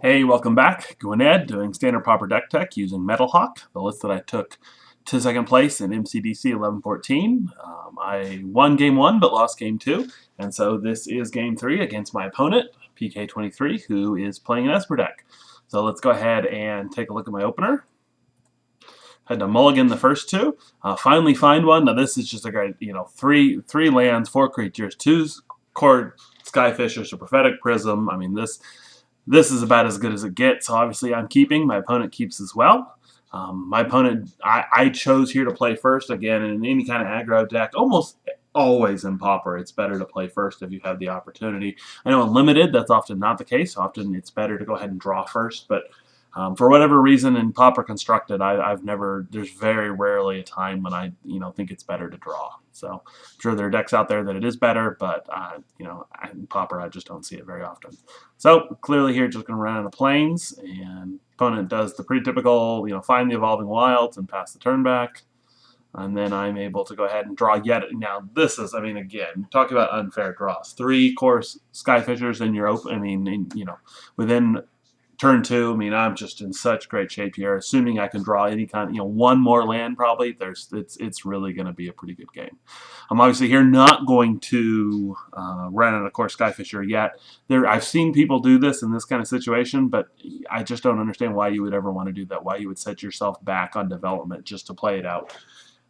Hey, welcome back. Gwyned doing standard Pauper Deck-Tech using Metalhawk, the list that I took to second place in MCDC 1114. I won game 1 but lost game 2, and so this is game 3 against my opponent, PK23, who is playing an Esper deck. So let's go ahead and take a look at my opener. Had to mulligan the first two. Finally find one. Now this is just a great, three lands, 4 creatures, 2 core Skyfishers, a prophetic prism. I mean, this is about as good as it gets. So obviously I'm keeping. My opponent keeps as well. My opponent, I chose here to play first. Again, in any kind of aggro deck, almost always in Pauper, it's better to play first if you have the opportunity. I know in Limited, that's often not the case. Often it's better to go ahead and draw first. But for whatever reason in Pauper Constructed, there's very rarely a time when I, think it's better to draw. So I'm sure there are decks out there that it is better, but, in Pauper, I just don't see it very often. So clearly here, just going to run out of planes, and opponent does the pretty typical, find the Evolving Wilds and pass the turn back. And then I'm able to go ahead and draw yet. Now this is, again, talk about unfair draws. 3 course Skyfishers in your open, within turn 2, I'm just in such great shape here. Assuming I can draw any kind, one more land probably. It's really going to be a pretty good game. I'm obviously here not going to run out of course Skyfisher yet. I've seen people do this in this kind of situation, but I just don't understand why you would ever want to do that. Why you would set yourself back on development just to play it out.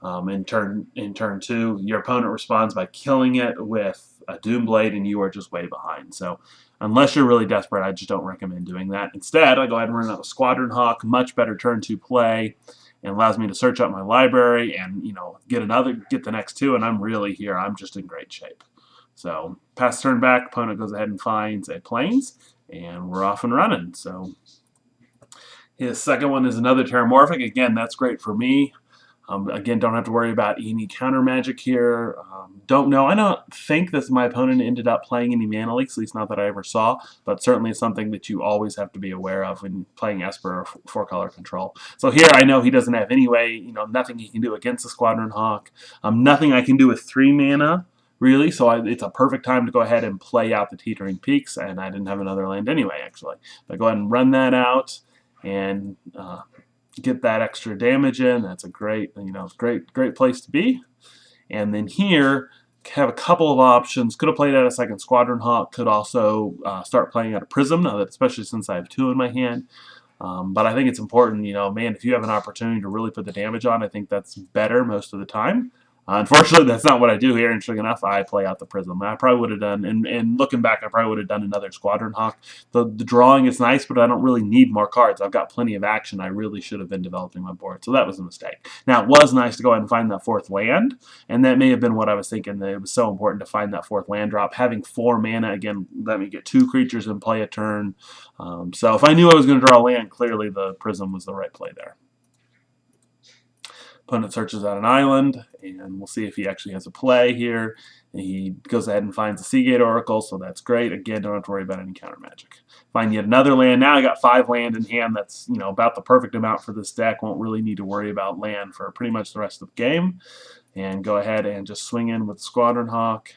In turn 2, your opponent responds by killing it with a Doomblade, and you are just way behind. So unless you're really desperate, I just don't recommend doing that. Instead, I go ahead and run out a Squadron Hawk, much better turn 2 play, and allows me to search out my library and get the next 2, and I'm really here. I'm just in great shape. So pass turn back, opponent goes ahead and finds a plains, and we're off and running. So his second one is another Terramorphic. Again, that's great for me. Again, don't have to worry about any counter magic here. Don't know. I don't think that my opponent ended up playing any mana leaks, at least not that I ever saw, but certainly it's something that you always have to be aware of when playing Esper or 4-color control. So here I know he doesn't have any way, nothing he can do against the Squadron Hawk. Nothing I can do with 3 mana, really, so it's a perfect time to go ahead and play out the Teetering Peaks, and I didn't have another land anyway, actually. But go ahead and run that out, and get that extra damage in. That's a great, great place to be. And then here, have a couple of options. Could have played out a second Squadron Hawk. Could also start playing out a Prism, now that, especially since I have 2 in my hand. But I think it's important, man, if you have an opportunity to really put the damage on, I think that's better most of the time. Unfortunately, that's not what I do here. Interesting enough, I play out the Prism. I probably would have done, and looking back, I probably would have done another Squadron Hawk. The drawing is nice, but I don't really need more cards. I've got plenty of action. I really should have been developing my board, so that was a mistake. Now, it was nice to go ahead and find that 4th land, and that may have been what I was thinking, that it was so important to find that 4th land drop. Having 4 mana, again, let me get 2 creatures and play a turn. So if I knew I was going to draw a land, clearly the Prism was the right play there. Opponent searches out an island, and we'll see if he actually has a play here. And he goes ahead and finds a Seagate Oracle, so that's great. Again, don't have to worry about any counter magic. Find yet another land. Now I got 5 land in hand. That's about the perfect amount for this deck. Won't really need to worry about land for pretty much the rest of the game. And go ahead and just swing in with Squadron Hawk.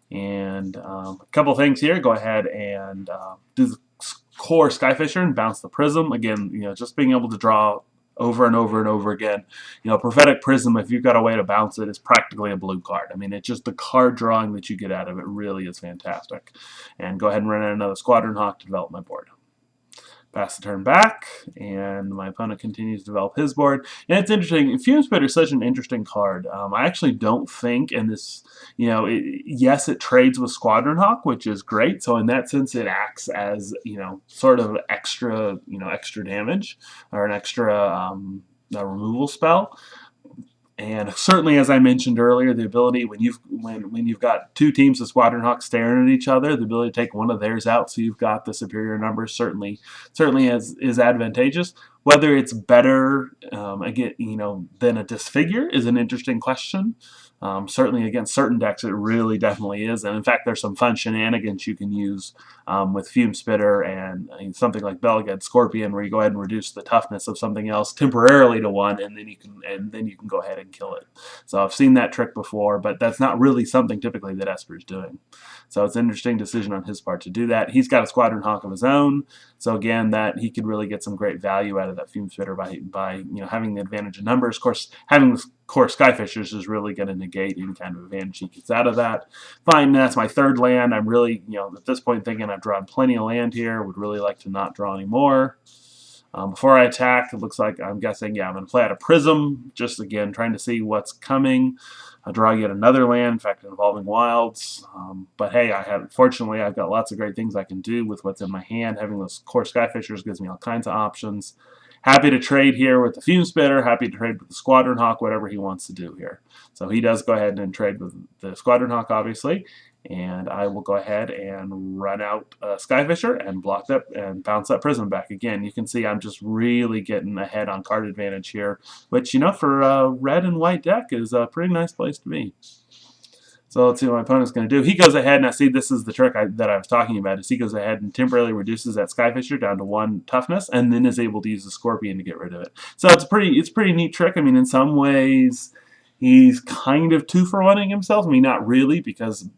And a couple things here. Go ahead and do the core Skyfisher and bounce the Prism. Again, just being able to draw over and over and over again. Prophetic Prism, if you've got a way to bounce it, is practically a blue card. It's just the card drawing that you get out of it really is fantastic. And go ahead and run out another Squadron Hawk to develop my board. Pass the turn back, and my opponent continues to develop his board. And it's interesting. Fume Spitter is such an interesting card. I actually don't think in this, yes, it trades with Squadron Hawk, which is great. So in that sense, it acts as, sort of extra, extra damage or an extra removal spell. And certainly, as I mentioned earlier, the ability when you've got 2 teams of Squadron Hawks staring at each other, the ability to take one of theirs out, so you've got the superior numbers, certainly is advantageous. Whether it's better again, than a Disfigure is an interesting question. Certainly against certain decks, it really definitely is. And in fact, there's some fun shenanigans you can use with Fume Spitter and something like Belgad Scorpion, where you go ahead and reduce the toughness of something else temporarily to 1, and then you can go ahead and kill it. So I've seen that trick before, but that's not really something typically that Esper's doing. So it's an interesting decision on his part to do that. He's got a Squadron Hawk of his own, So again, that he could really get some great value out of that Fume Spitter by having the advantage of numbers. Of course, having the core Skyfishers is really going to negate any kind of advantage he gets out of that. Fine, that's my third land. I'm really, at this point thinking I've drawn plenty of land here. Would really like to not draw any more. Before I attack, it looks like I'm guessing, I'm going to play out a Prism, just again trying to see what's coming. I'll draw yet another land, in fact, involving wilds. But hey, fortunately, I've got lots of great things I can do with what's in my hand. Having those core Skyfishers gives me all kinds of options. Happy to trade here with the Fume Spitter, happy to trade with the Squadron Hawk, whatever he wants to do here. So he does go ahead and trade with the Squadron Hawk, obviously. And I will go ahead and run out Skyfisher and block that and bounce that Prism back again. You can see I'm just really getting ahead on card advantage here, which, for a red and white deck is a pretty nice place to be. So let's see what my opponent's going to do. He goes ahead, and I see this is the trick that I was talking about, is he goes ahead and temporarily reduces that Skyfisher down to 1 toughness, and then is able to use the Scorpion to get rid of it. So it's a pretty neat trick. I mean, in some ways, he's kind of 2-for-1ing himself. I mean, not really,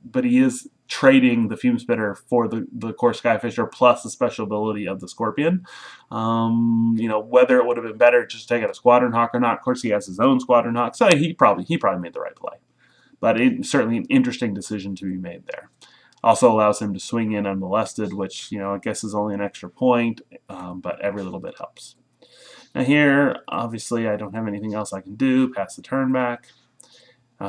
but he is trading the Fume Spitter for the core Skyfisher plus the special ability of the Scorpion. Whether it would have been better just to take out a Squadron Hawk or not. Of course, he has his own Squadron Hawk, so he probably made the right play. But it's certainly an interesting decision to be made there. Also allows him to swing in unmolested, which, I guess is only an extra point, but every little bit helps. Now here, obviously, I don't have anything else I can do. Pass the turn back.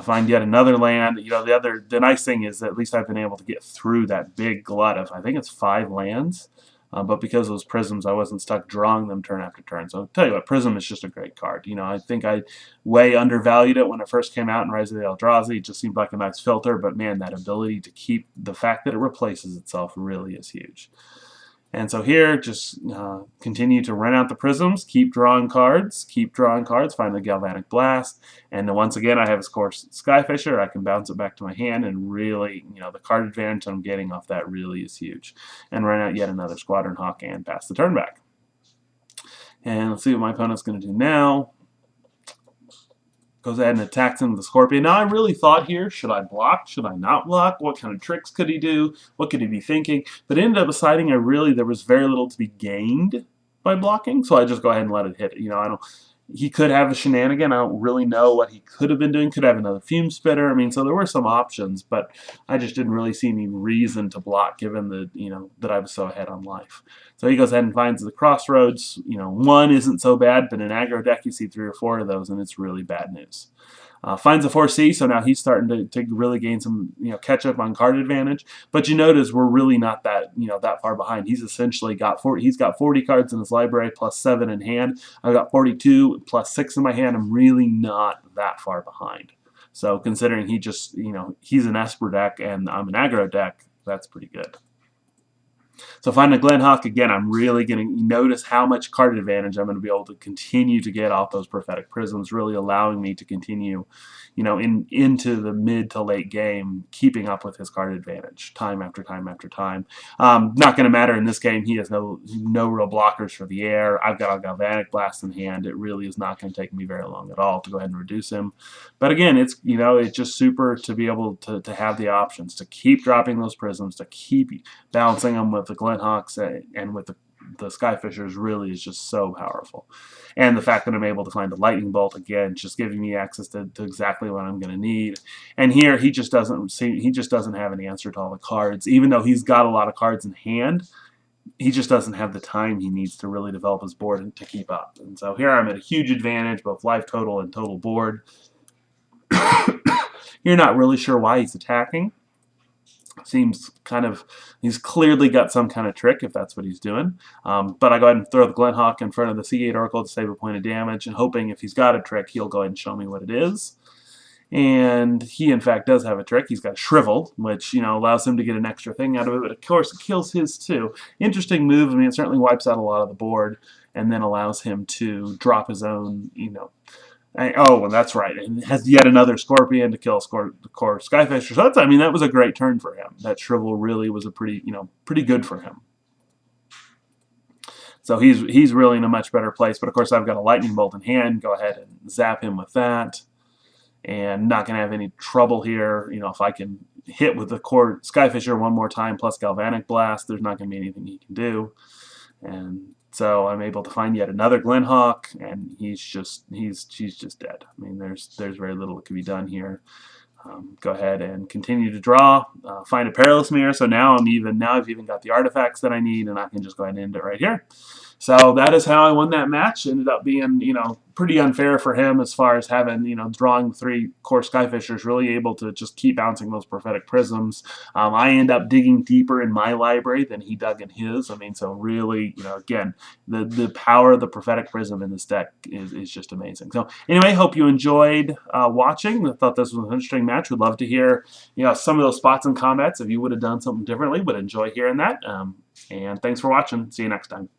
Find yet another land. The nice thing is that at least I've been able to get through that big glut of, I think it's 5 lands. But because of those Prisms, I wasn't stuck drawing them turn after turn. So I'll tell you what, Prism is just a great card. I think I way undervalued it when it first came out in Rise of the Eldrazi. It just seemed like a nice filter, but man, that ability to keep the fact that it replaces itself really is huge. And so here, just continue to run out the Prisms, keep drawing cards, find the Galvanic Blast, and then once again I have a core Skyfisher. I can bounce it back to my hand, and really, the card advantage I'm getting off that really is huge. And run out yet another Squadron Hawk and pass the turn back. And let's see what my opponent's going to do now. Goes ahead and attacks him with the Scorpion. Now I really thought here, should I block? Should I not block? What kind of tricks could he do? What could he be thinking? But ended up deciding there was very little to be gained by blocking, so I just go ahead and let it hit. He could have a shenanigan. I don't really know what he could have been doing. Could have another Fume Spitter. I mean, so there were some options, but I just didn't really see any reason to block, given that I was so ahead on life. So he goes ahead and finds the Crossroads. 1 isn't so bad, but in aggro deck you see 3 or 4 of those, and it's really bad news. Finds a 4C, so now he's starting to really gain some catch up on card advantage. But you notice we're really not that that far behind. He's essentially got 40 cards in his library plus 7 in hand. I've got 42 plus 6 in my hand. I'm really not that far behind. So considering he just he's an Esper deck and I'm an aggro deck, that's pretty good. So finding a Glenhawk, again, I'm really going to notice how much card advantage I'm going to be able to continue to get off those Prophetic Prisms, really allowing me to continue, into the mid to late game, keeping up with his card advantage time after time after time. Not going to matter in this game. He has no real blockers for the air. I've got a Galvanic Blast in hand. It really is not going to take me very long at all to go ahead and reduce him. But again, it's it's just super to be able to have the options to keep dropping those Prisms, to keep balancing them with the Glenhawks and with the Skyfishers really is just so powerful. And the fact that I'm able to find a Lightning Bolt, again, just giving me access to exactly what I'm going to need. And here he just doesn't have an answer to all the cards. Even though he's got a lot of cards in hand, he just doesn't have the time he needs to really develop his board and to keep up. And so here I'm at a huge advantage, both life total and total board. You're not really sure why he's attacking. Seems he's clearly got some kind of trick if that's what he's doing. But I go ahead and throw the Glenhawk in front of the Seagate Oracle to save a point of damage, and hoping if he's got a trick, he'll go ahead and show me what it is. And he, in fact, does have a trick. He's got a Shrivel, which, allows him to get an extra thing out of it, but of course it kills his too. Interesting move. I mean, it certainly wipes out a lot of the board, and then allows him to drop his own, oh, that's right. And has yet another Scorpion to kill the core Skyfisher. So that was a great turn for him. That Shrivel really was a pretty good for him. So he's really in a much better place. But of course, I've got a Lightning Bolt in hand. Go ahead and zap him with that, and not going to have any trouble here. If I can hit with the core Skyfisher one more time plus Galvanic Blast, there's not going to be anything he can do. And so I'm able to find yet another Glenhawk, and she's just dead. I mean, there's very little that can be done here. Go ahead and continue to draw, find a Perilous Mirror. So now I've even got the artifacts that I need, and I can just go ahead and end it right here. So that is how I won that match. Ended up being, pretty unfair for him as far as having, drawing the 3 core Skyfishers, really able to just keep bouncing those Prophetic Prisms. I end up digging deeper in my library than he dug in his. I mean, so really, again, the power of the Prophetic Prism in this deck is just amazing. So anyway, hope you enjoyed watching. I thought this was an interesting match. Would love to hear, some of those spots and comments. If you would have done something differently, would enjoy hearing that. And thanks for watching. See you next time.